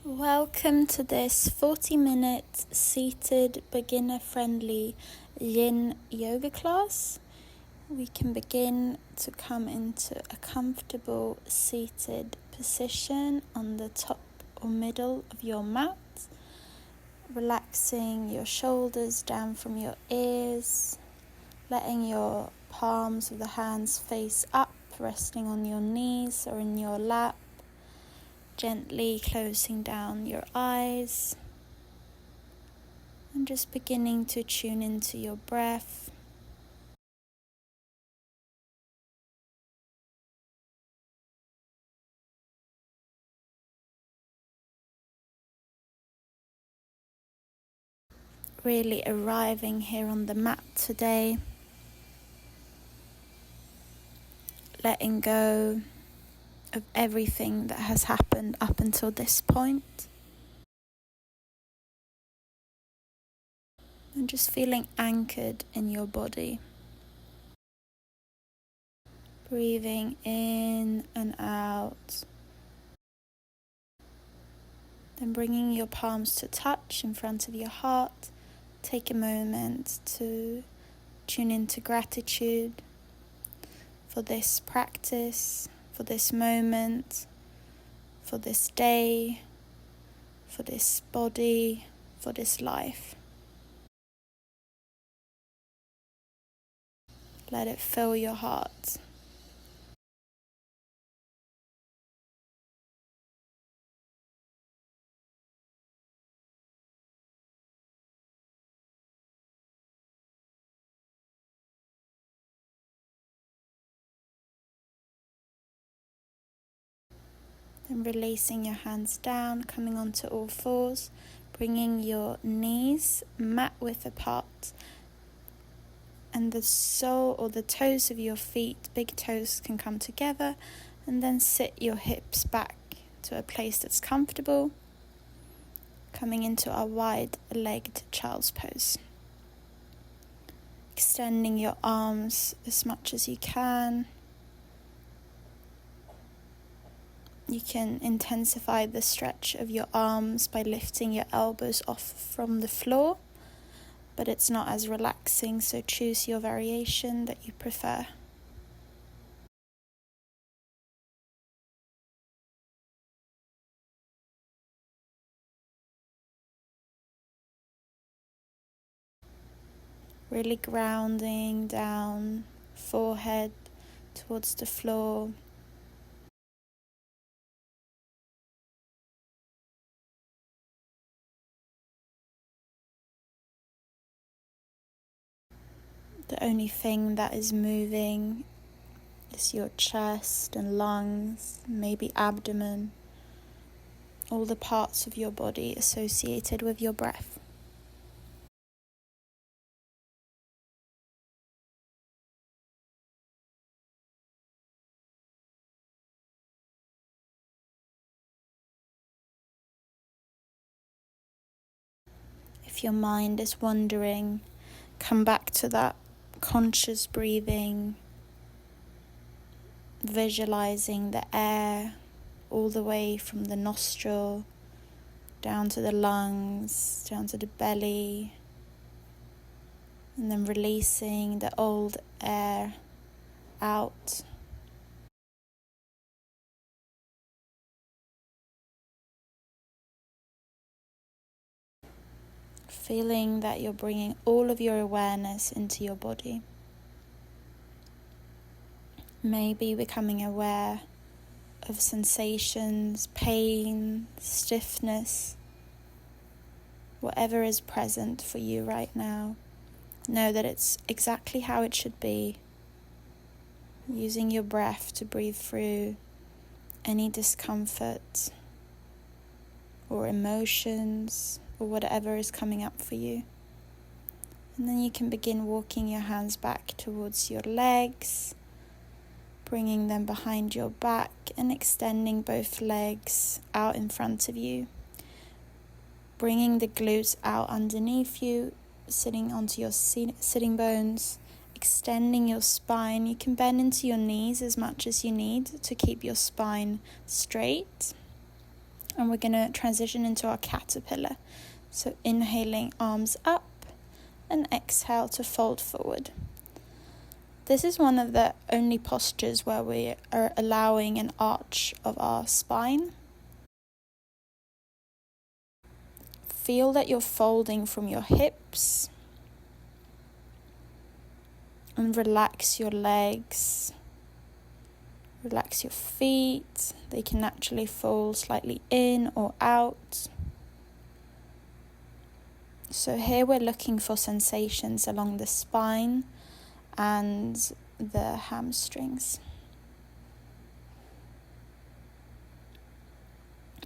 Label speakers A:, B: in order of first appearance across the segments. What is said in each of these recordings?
A: Welcome to this 40-minute seated beginner-friendly yin yoga class. We can begin to come into a comfortable seated position on the top or middle of your mat, relaxing your shoulders down from your ears, letting your palms of the hands face up, resting on your knees or in your lap. Gently closing down your eyes and just beginning to tune into your breath. Really arriving here on the mat today, letting go of everything that has happened up until this point. And just feeling anchored in your body. Breathing in and out. Then bringing your palms to touch in front of your heart. Take a moment to tune into gratitude for this practice, for this moment, for this day, for this body, for this life. Let it fill your heart. Then releasing your hands down, coming onto all fours, bringing your knees mat width apart, and the sole or the toes of your feet, big toes, can come together, and then sit your hips back to a place that's comfortable, coming into our wide-legged child's pose. Extending your arms as much as you can. You can intensify the stretch of your arms by lifting your elbows off from the floor, but it's not as relaxing, so choose your variation that you prefer. Really grounding down, forehead towards the floor. The only thing that is moving is your chest and lungs, maybe abdomen, all the parts of your body associated with your breath. If your mind is wandering, come back to that conscious breathing, visualizing the air all the way from the nostril down to the lungs, down to the belly, and then releasing the old air out. Feeling that you're bringing all of your awareness into your body. Maybe becoming aware of sensations, pain, stiffness, whatever is present for you right now. Know that it's exactly how it should be. Using your breath to breathe through any discomfort or emotions or whatever is coming up for you. And then you can begin walking your hands back towards your legs, bringing them behind your back and extending both legs out in front of you. Bringing the glutes out underneath you, sitting onto your sitting bones, extending your spine. You can bend into your knees as much as you need to keep your spine straight. And we're going to transition into our caterpillar. So inhaling, arms up, and exhale to fold forward. This is one of the only postures where we are allowing an arch of our spine. Feel that you're folding from your hips, and relax your legs, relax your feet. They can naturally fold slightly in or out. So here we're looking for sensations along the spine and the hamstrings.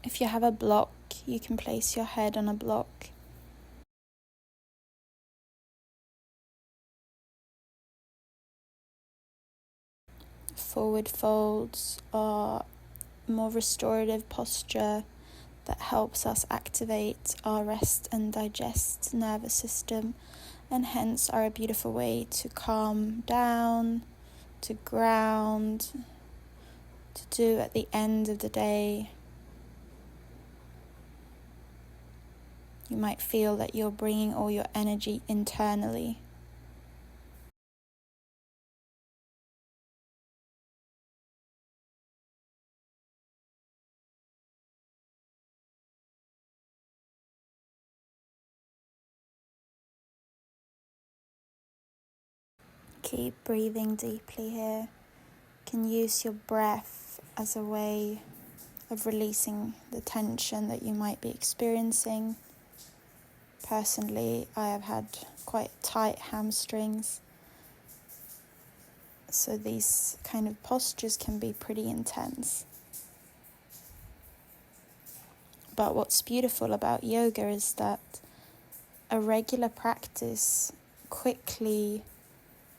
A: If you have a block, you can place your head on a block. Forward folds are more restorative posture that helps us activate our rest and digest nervous system, and hence are a beautiful way to calm down, to ground, to do at the end of the day. You might feel that you're bringing all your energy internally. Keep breathing deeply here. You can use your breath as a way of releasing the tension that you might be experiencing. Personally, I have had quite tight hamstrings, so these kind of postures can be pretty intense. But what's beautiful about yoga is that a regular practice quickly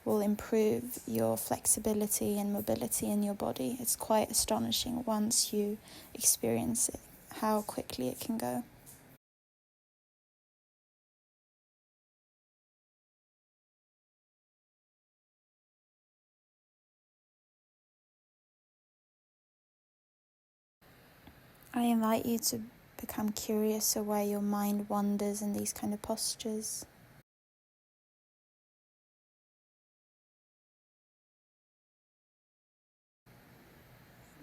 A: will improve your flexibility and mobility in your body. It's quite astonishing once you experience it, how quickly it can go. I invite you to become curious of where your mind wanders in these kind of postures.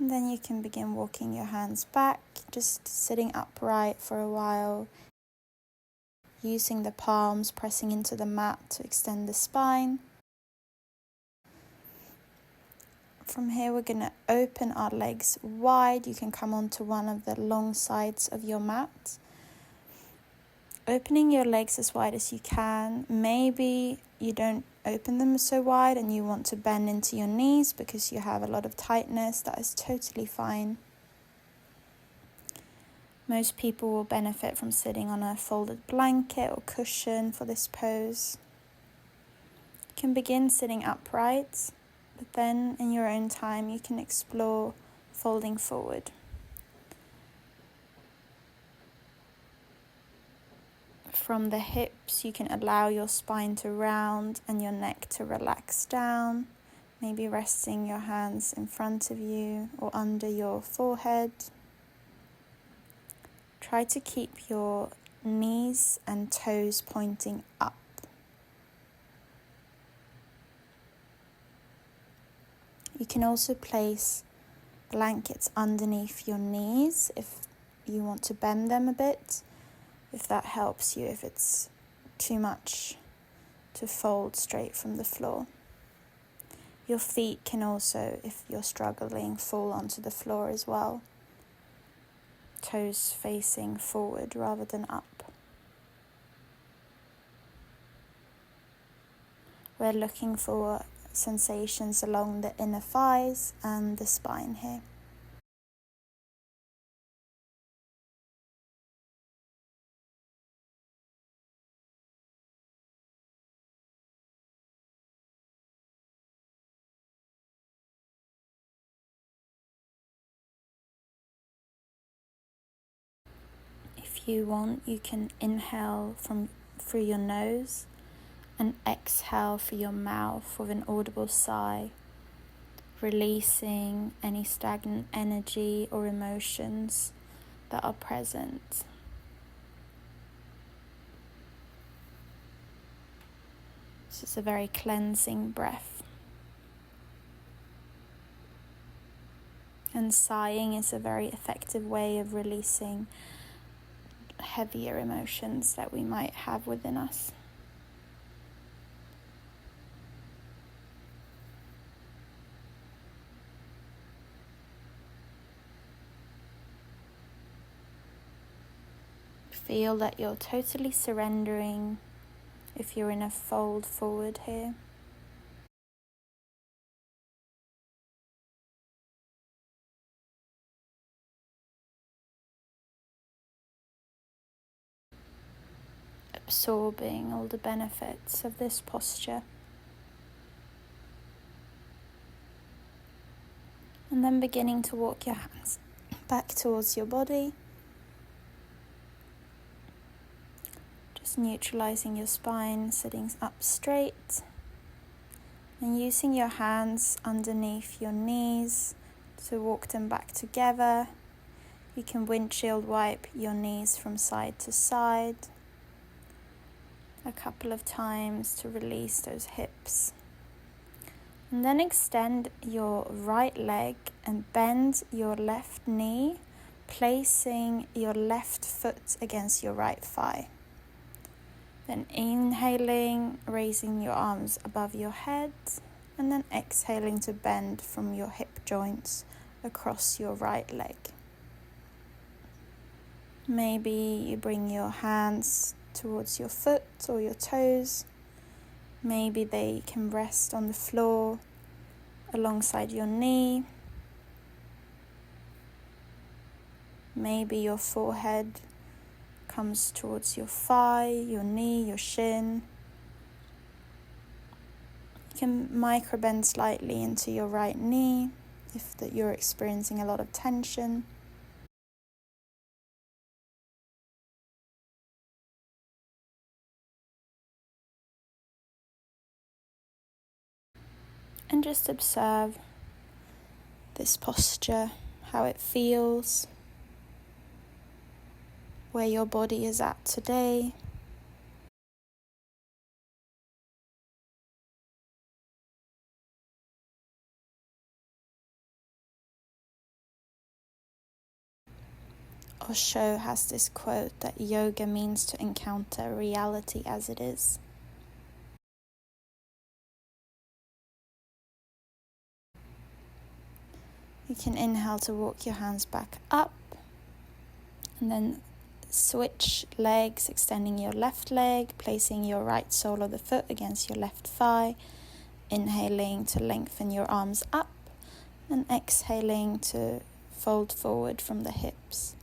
A: And then you can begin walking your hands back, just sitting upright for a while, using the palms, pressing into the mat to extend the spine. From here, we're going to open our legs wide. You can come onto one of the long sides of your mat. Opening your legs as wide as you can. Maybe you don't open them so wide and you want to bend into your knees because you have a lot of tightness. That is totally fine. Most people will benefit from sitting on a folded blanket or cushion for this pose. You can begin sitting upright, but then in your own time you can explore folding forward. From the hips, you can allow your spine to round and your neck to relax down, maybe resting your hands in front of you or under your forehead. Try to keep your knees and toes pointing up. You can also place blankets underneath your knees if you want to bend them a bit, if that helps you, if it's too much to fold straight from the floor. Your feet can also, if you're struggling, fall onto the floor as well. Toes facing forward rather than up. We're looking for sensations along the inner thighs and the spine here. If you want, you can inhale through your nose and exhale through your mouth with an audible sigh, releasing any stagnant energy or emotions that are present. This is a very cleansing breath. And sighing is a very effective way of releasing heavier emotions that we might have within us. Feel that you're totally surrendering if you're in a fold forward here. Absorbing all the benefits of this posture. And then beginning to walk your hands back towards your body. Just neutralizing your spine, sitting up straight. And using your hands underneath your knees to walk them back together. You can windshield wipe your knees from side to side a couple of times to release those hips. And then extend your right leg and bend your left knee, placing your left foot against your right thigh. Then inhaling, raising your arms above your head, and then exhaling to bend from your hip joints across your right leg. Maybe you bring your hands towards your foot or your toes. Maybe they can rest on the floor alongside your knee. Maybe your forehead comes towards your thigh, your knee, your shin. You can micro-bend slightly into your right knee if you're experiencing a lot of tension. And just observe this posture, how it feels, where your body is at today. Osho has this quote that yoga means to encounter reality as it is. You can inhale to walk your hands back up, and then switch legs, extending your left leg, placing your right sole of the foot against your left thigh, inhaling to lengthen your arms up, and exhaling to fold forward from the hips.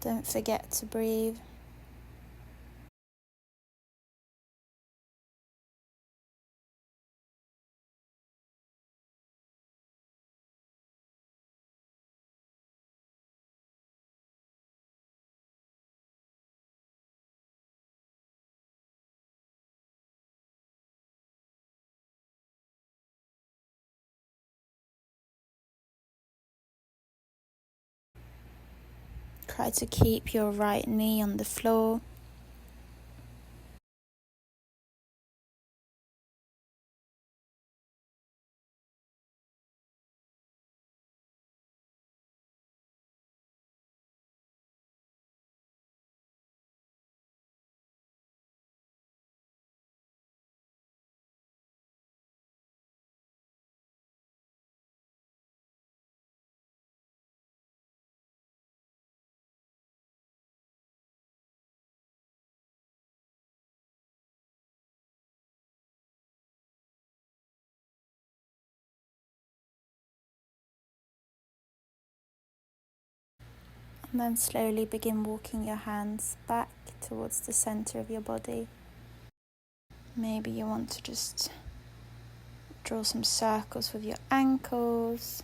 A: Don't forget to breathe. Try to keep your right knee on the floor. And then slowly begin walking your hands back towards the center of your body. Maybe you want to just draw some circles with your ankles,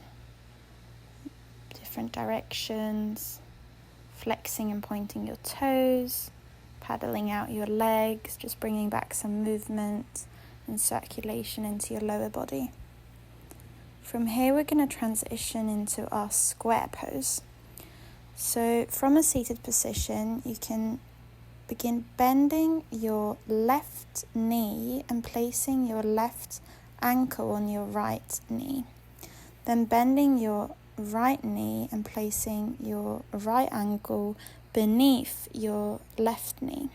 A: different directions, flexing and pointing your toes. paddling out your legs, just bringing back some movement and circulation into your lower body. From here, we're going to transition into our square pose. So from a seated position, you can begin bending your left knee and placing your left ankle on your right knee. Then bending your right knee and placing your right ankle beneath your left knee.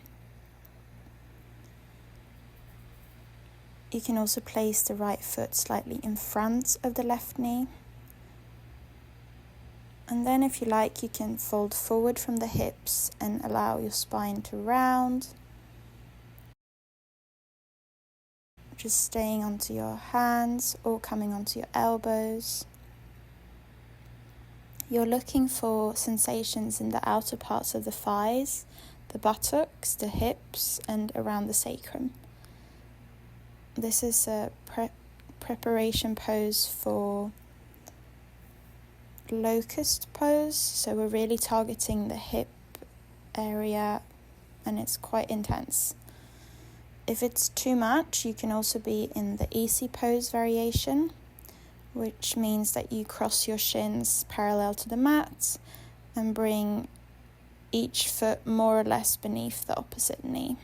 A: You can also place the right foot slightly in front of the left knee. And then if you like, you can fold forward from the hips and allow your spine to round. Just staying onto your hands or coming onto your elbows. You're looking for sensations in the outer parts of the thighs, the buttocks, the hips, and around the sacrum. This is a preparation pose for locust pose, so we're really targeting the hip area and it's quite intense. If it's too much, you can also be in the easy pose variation, which means that you cross your shins parallel to the mat and bring each foot more or less beneath the opposite knee.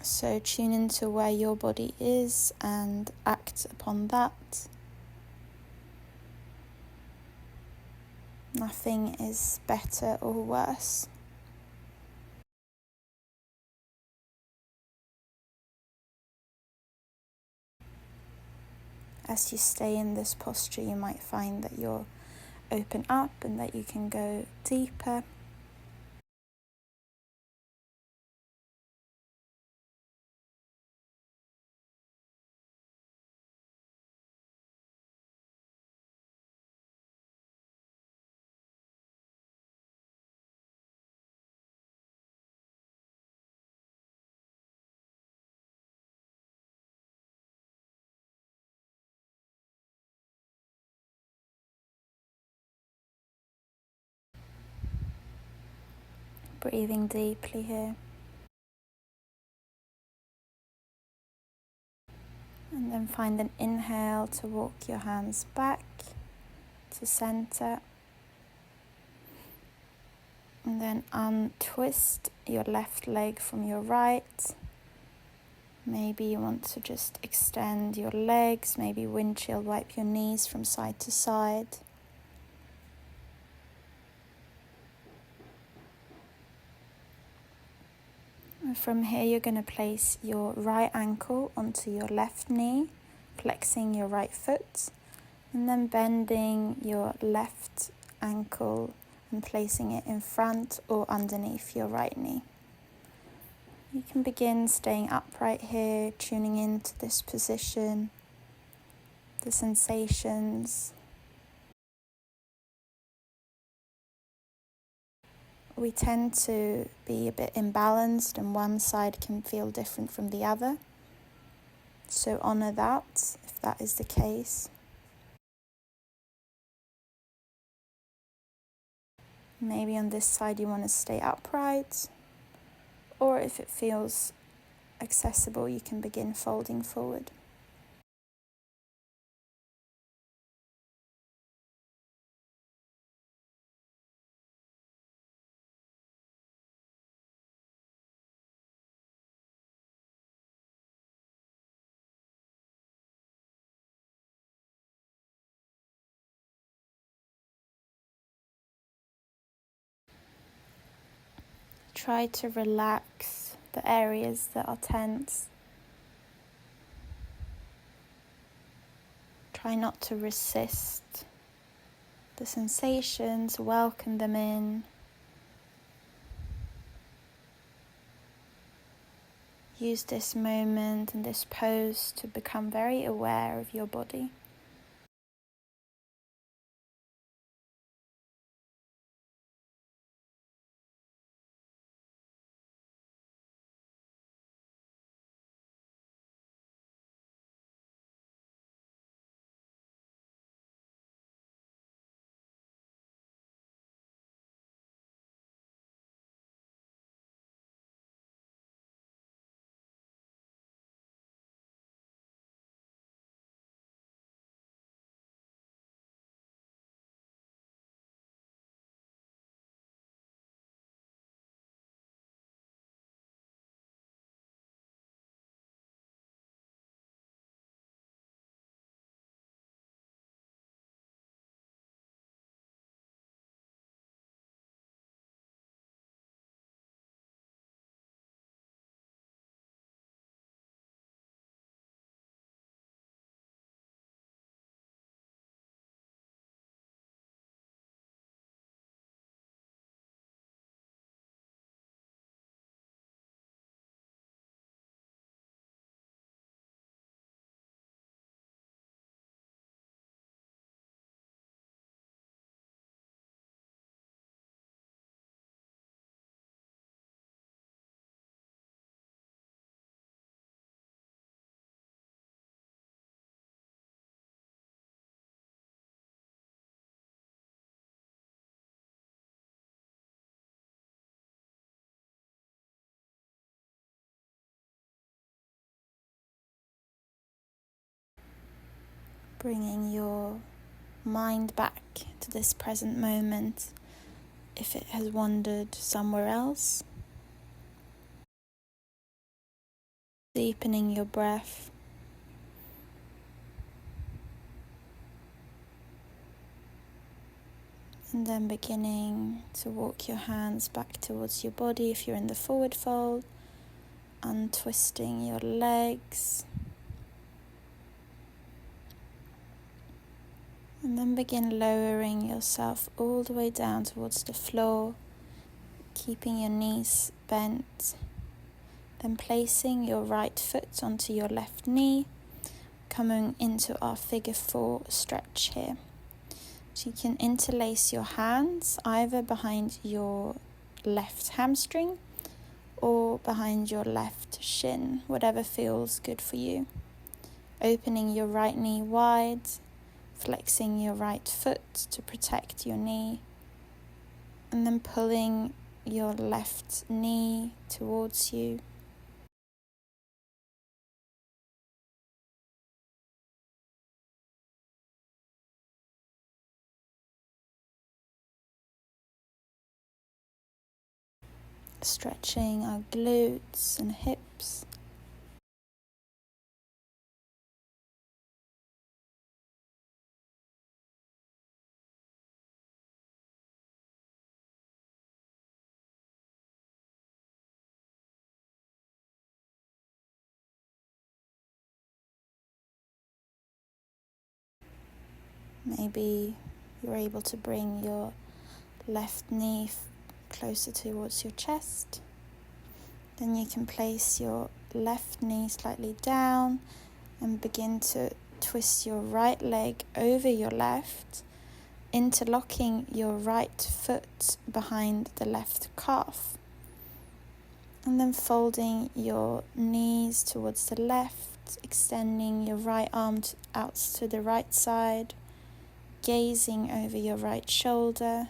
A: So tune into where your body is and act upon that. Nothing is better or worse. As you stay in this posture, you might find that you'll open up and that you can go deeper. Breathing deeply here. And then find an inhale to walk your hands back to center. And then untwist your left leg from your right. Maybe you want to just extend your legs, maybe windshield wipe your knees from side to side. And from here, you're going to place your right ankle onto your left knee, flexing your right foot, and then bending your left ankle and placing it in front or underneath your right knee. You can begin staying upright here, tuning into this position, the sensations. We tend to be a bit imbalanced and one side can feel different from the other. So honor that if that is the case. Maybe on this side you want to stay upright, or if it feels accessible, you can begin folding forward. Try to relax the areas that are tense. Try not to resist the sensations, welcome them in. Use this moment and this pose to become very aware of your body. bringing your mind back to this present moment if it has wandered somewhere else. Deepening your breath. And then beginning to walk your hands back towards your body if you're in the forward fold, untwisting your legs. And then begin lowering yourself all the way down towards the floor, keeping your knees bent. Then placing your right foot onto your left knee, coming into our figure 4 stretch here. So you can interlace your hands either behind your left hamstring or behind your left shin, whatever feels good for you. Opening your right knee wide, flexing your right foot to protect your knee, and then pulling your left knee towards you. Stretching our glutes and hips. Maybe you're able to bring your left knee closer towards your chest. Then you can place your left knee slightly down and begin to twist your right leg over your left, interlocking your right foot behind the left calf. And then folding your knees towards the left, extending your right arm out to the right side, gazing over your right shoulder,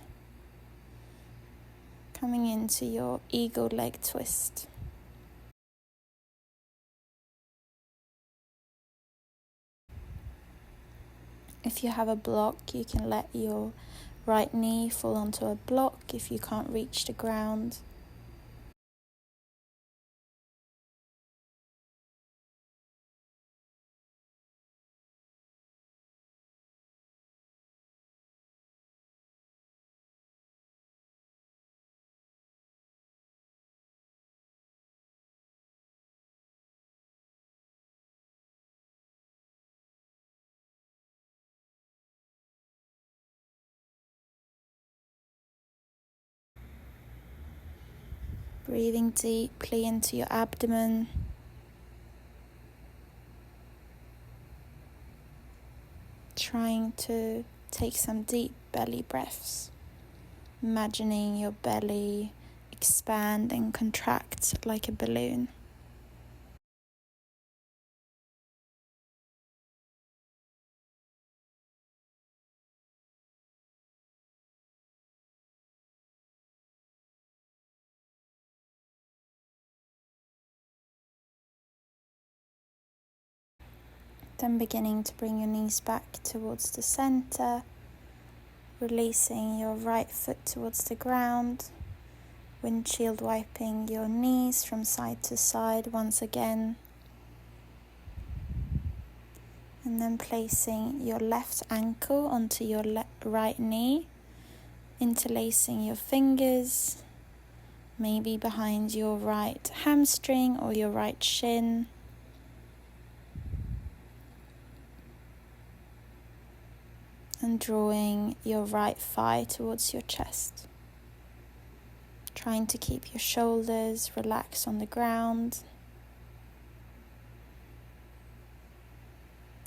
A: coming into your eagle leg twist. If you have a block, you can let your right knee fall onto a block if you can't reach the ground. Breathing deeply into your abdomen. Trying to take some deep belly breaths. Imagining your belly expand and contract like a balloon. Then beginning to bring your knees back towards the center, releasing your right foot towards the ground, windshield wiping your knees from side to side once again, and then placing your left ankle onto your right knee, interlacing your fingers, maybe behind your right hamstring or your right shin. And drawing your right thigh towards your chest. Trying to keep your shoulders relaxed on the ground.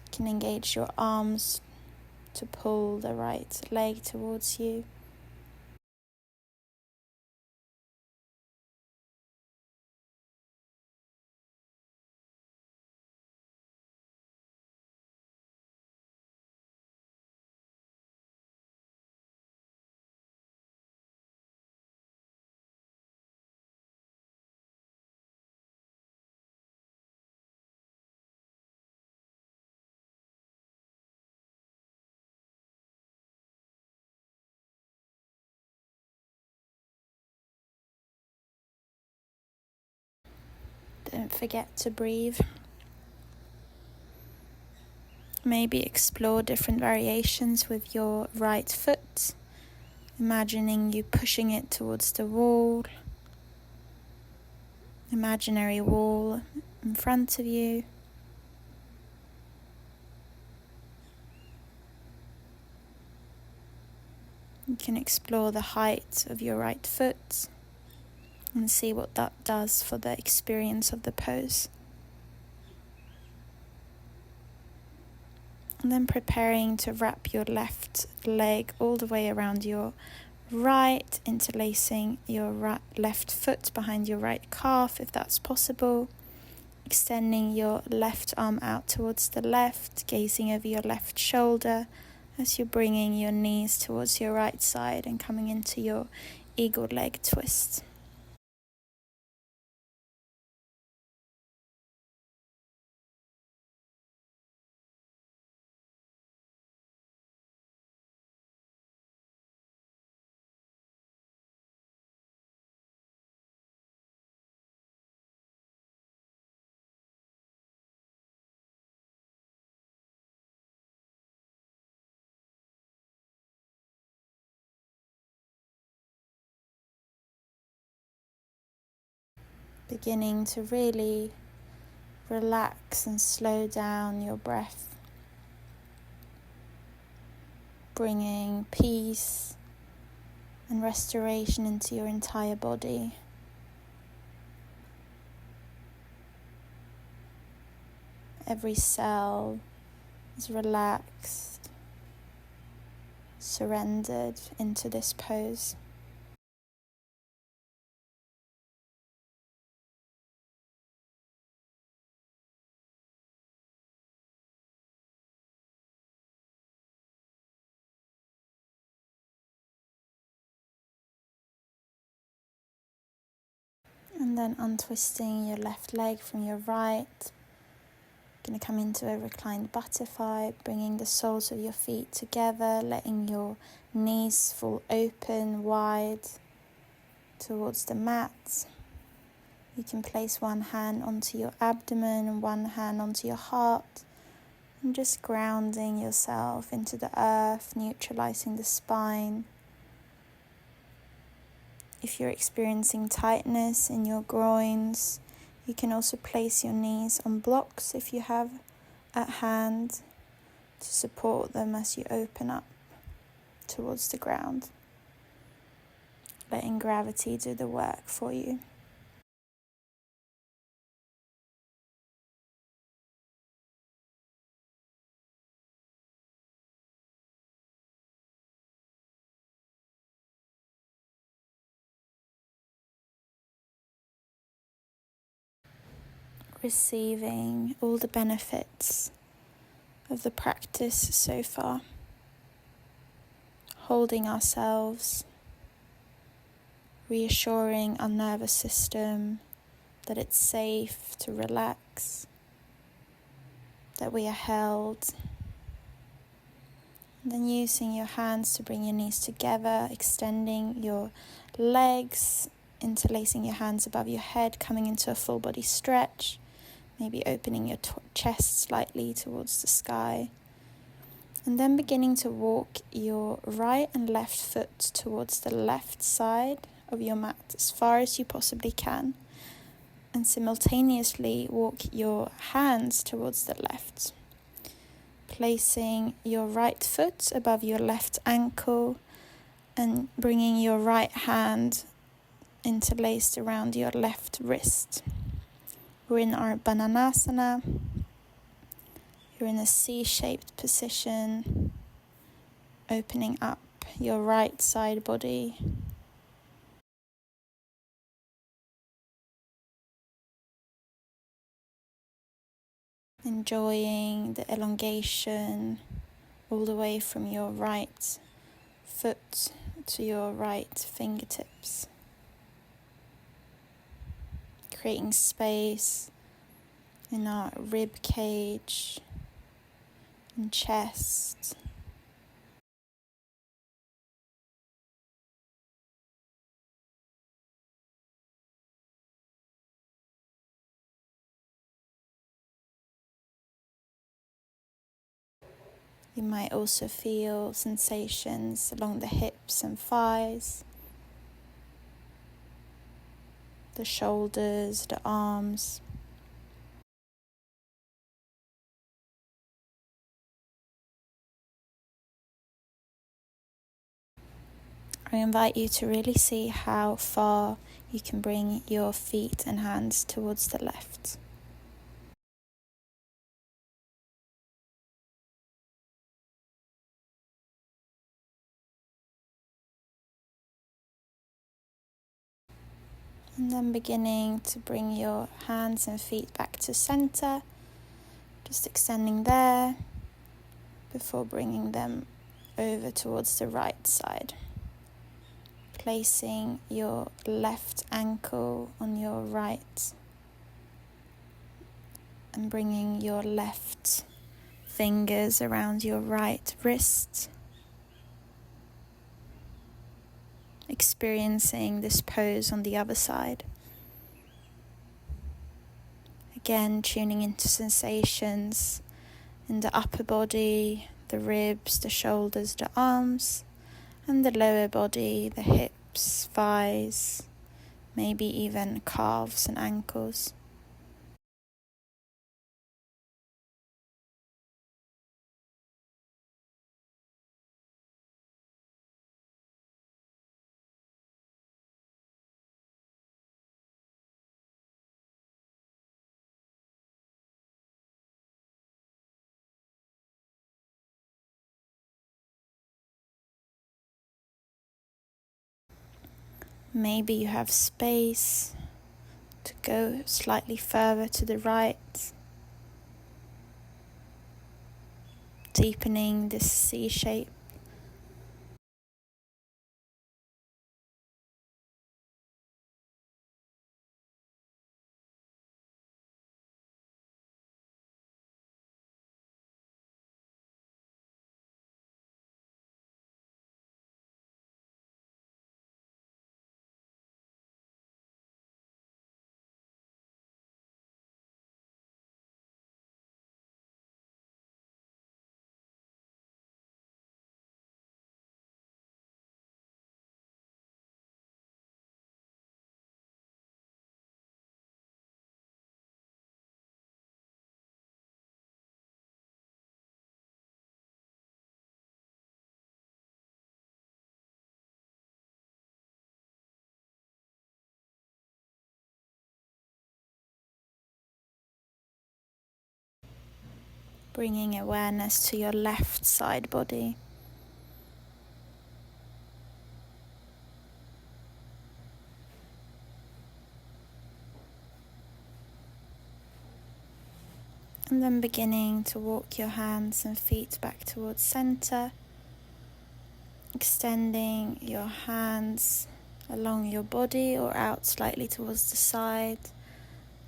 A: You can engage your arms to pull the right leg towards you. Don't forget to breathe. Maybe explore different variations with your right foot, imagining you pushing it towards the wall, imaginary wall in front of you. You can explore the height of your right foot and see what that does for the experience of the pose. And then preparing to wrap your left leg all the way around your right, interlacing your left foot behind your right calf if that's possible, extending your left arm out towards the left, gazing over your left shoulder as you're bringing your knees towards your right side and coming into your eagle leg twist. Beginning to really relax and slow down your breath, bringing peace and restoration into your entire body. Every cell is relaxed, surrendered into this pose. And then untwisting your left leg from your right. Going to come into a reclined butterfly, bringing the soles of your feet together, letting your knees fall open wide towards the mat. You can place one hand onto your abdomen and one hand onto your heart, and just grounding yourself into the earth, neutralizing the spine. If you're experiencing tightness in your groins, you can also place your knees on blocks if you have at hand to support them as you open up towards the ground, letting gravity do the work for you. Receiving all the benefits of the practice so far, holding ourselves, reassuring our nervous system that it's safe to relax, that we are held. And then using your hands to bring your knees together, extending your legs, interlacing your hands above your head, coming into a full body stretch. Maybe opening your chest slightly towards the sky. And then beginning to walk your right and left foot towards the left side of your mat as far as you possibly can. And simultaneously walk your hands towards the left. Placing your right foot above your left ankle and bringing your right hand interlaced around your left wrist. We're in our Bananasana. You're in a C-shaped position, opening up your right side body. Enjoying the elongation all the way from your right foot to your right fingertips. Creating space in our rib cage and chest. You might also feel sensations along the hips and thighs, the shoulders, the arms. I invite you to really see how far you can bring your feet and hands towards the left. And then beginning to bring your hands and feet back to center, just extending there before bringing them over towards the right side. Placing your left ankle on your right and bringing your left fingers around your right wrist. Experiencing this pose on the other side. Again, tuning into sensations in the upper body, the ribs, the shoulders, the arms, and the lower body, the hips, thighs, maybe even calves and ankles. Maybe you have space to go slightly further to the right, deepening this C shape. Bringing awareness to your left side body. And then beginning to walk your hands and feet back towards center, extending your hands along your body or out slightly towards the side,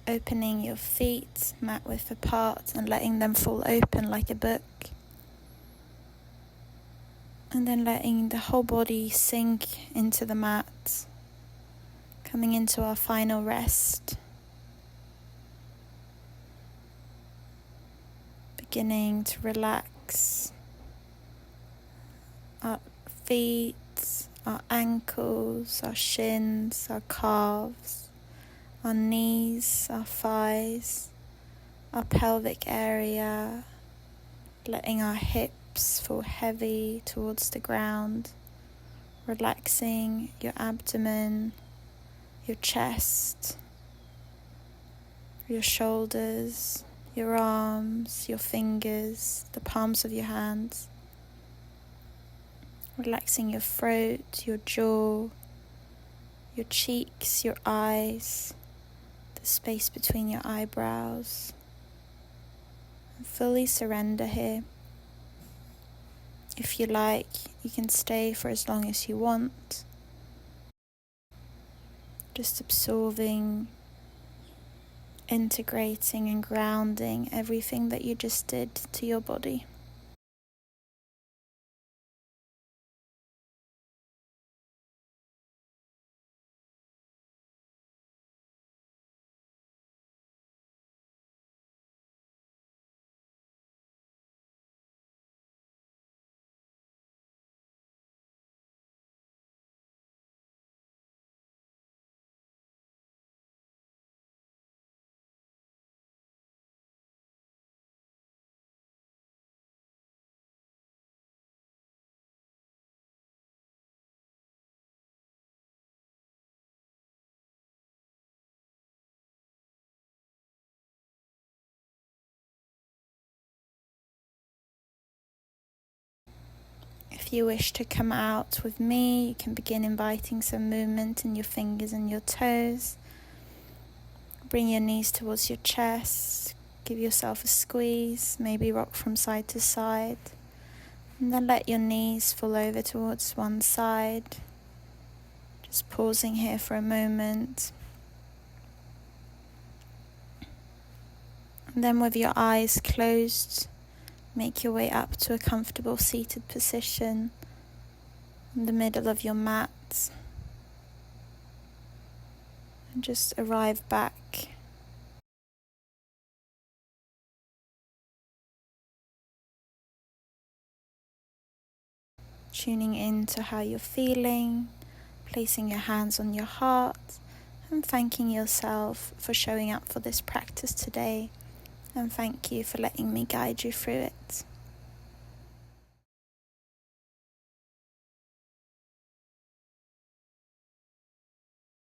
A: opening your feet mat width apart and letting them fall open like a book. And then letting the whole body sink into the mat, coming into our final rest. Beginning to relax our feet, our ankles, our shins, our calves, our knees, our thighs, our pelvic area, letting our hips fall heavy towards the ground, relaxing your abdomen, your chest, your shoulders, your arms, your fingers, the palms of your hands. Relaxing your throat, your jaw, your cheeks, your eyes, the space between your eyebrows. And fully surrender here. If you like, you can stay for as long as you want. Just absorbing, integrating and grounding everything that you just did to your body. If you wish to come out with me, you can begin inviting some movement in your fingers and your toes. Bring your knees towards your chest, give yourself a squeeze, maybe rock from side to side, and then let your knees fall over towards one side. Just pausing here for a moment. And then with your eyes closed, make your way up to a comfortable seated position in the middle of your mat. And just arrive back. Tuning in to how you're feeling, placing your hands on your heart, and thanking yourself for showing up for this practice today. And thank you for letting me guide you through it.